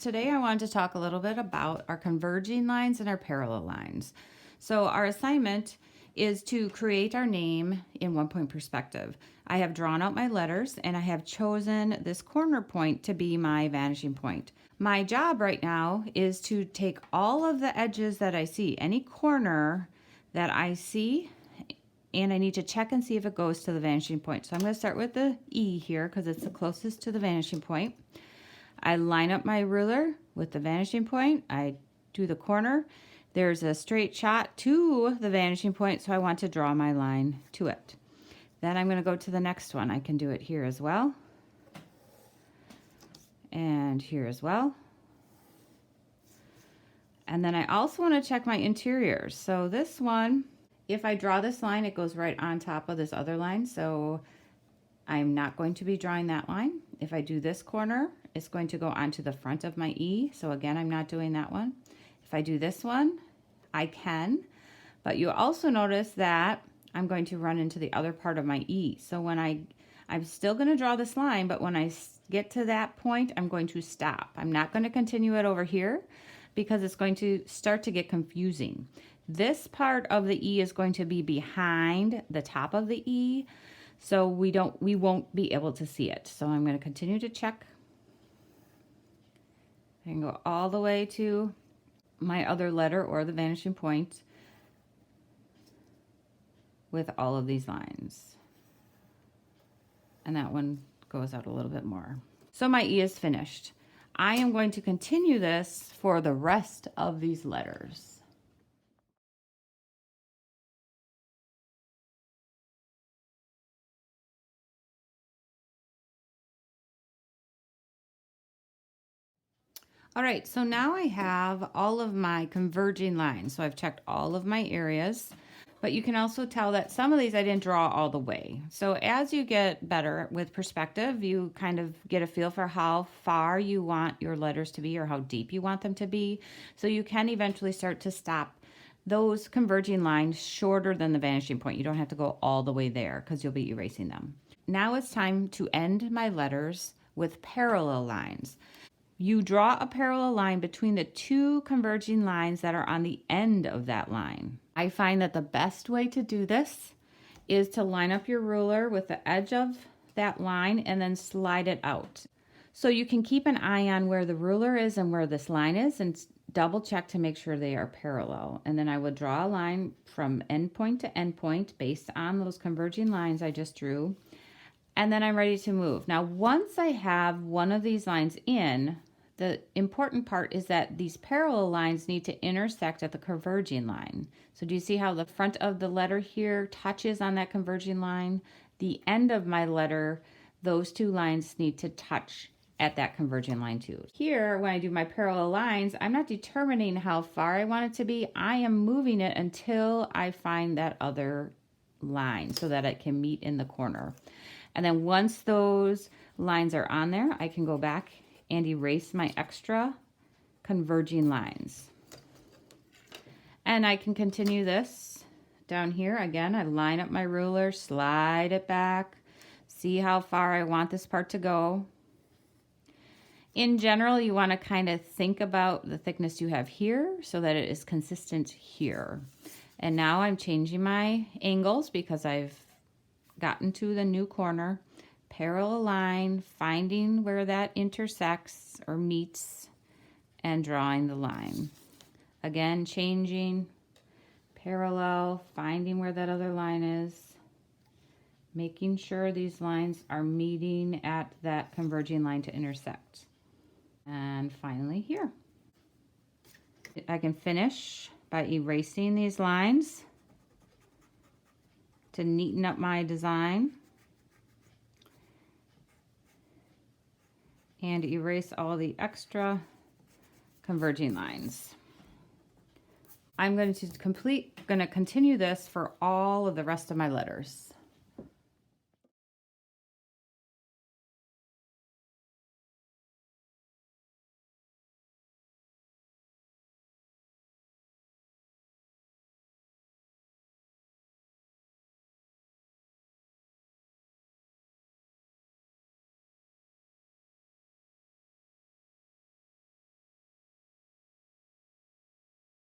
Today I wanted to talk a little bit about our converging lines and our parallel lines. So our assignment is to create our name in 1-point perspective. I have drawn out my letters and I have chosen this corner point to be my vanishing point. My job right now is to take all of the edges that I see, any corner that I see, and I need to check and see if it goes to the vanishing point. So I'm going to start with the E here because it's the closest to the vanishing point. I line up my ruler with the vanishing point. I do the corner. There's a straight shot to the vanishing point, so I want to draw my line to it. Then I'm going to go to the next one. I can do it here as well. And here as well. And then I also want to check my interiors. So this one, if I draw this line, it goes right on top of this other line. So I'm not going to be drawing that line. If I do this corner, it's going to go onto the front of my E. So again, I'm not doing that one. If I do this one, I can. But you also notice that I'm going to run into the other part of my E. So when I'm still going to draw this line, but when I get to that point, I'm going to stop. I'm not going to continue it over here because it's going to start to get confusing. This part of the E is going to be behind the top of the E. So we won't be able to see it. So I'm going to continue to check. I can go all the way to my other letter or the vanishing point with all of these lines. And that one goes out a little bit more. So my E is finished. I am going to continue this for the rest of these letters. All right, so now I have all of my converging lines. So I've checked all of my areas, but you can also tell that some of these I didn't draw all the way. So as you get better with perspective, you kind of get a feel for how far you want your letters to be or how deep you want them to be. So you can eventually start to stop those converging lines shorter than the vanishing point. You don't have to go all the way there because you'll be erasing them. Now it's time to end my letters with parallel lines. You draw a parallel line between the two converging lines that are on the end of that line. I find that the best way to do this is to line up your ruler with the edge of that line and then slide it out. So you can keep an eye on where the ruler is and where this line is and double check to make sure they are parallel. And then I would draw a line from end point to end point based on those converging lines I just drew. And then I'm ready to move. Now, once I have one of these lines in, the important part is that these parallel lines need to intersect at the converging line. So do you see how the front of the letter here touches on that converging line? The end of my letter, those two lines need to touch at that converging line too. Here, when I do my parallel lines, I'm not determining how far I want it to be. I am moving it until I find that other line so that it can meet in the corner. And then once those lines are on there, I can go back and erase my extra converging lines. And I can continue this down here. Again, I line up my ruler, slide it back, see how far I want this part to go. In general, you want to kind of think about the thickness you have here so that it is consistent here. And now I'm changing my angles because I've gotten to the new corner. Parallel line, finding where that intersects or meets, and drawing the line. Again, changing, parallel, finding where that other line is, making sure these lines are meeting at that converging line to intersect. And finally here. I can finish by erasing these lines to neaten up my design. And erase all the extra converging lines. I'm going to continue this for all of the rest of my letters.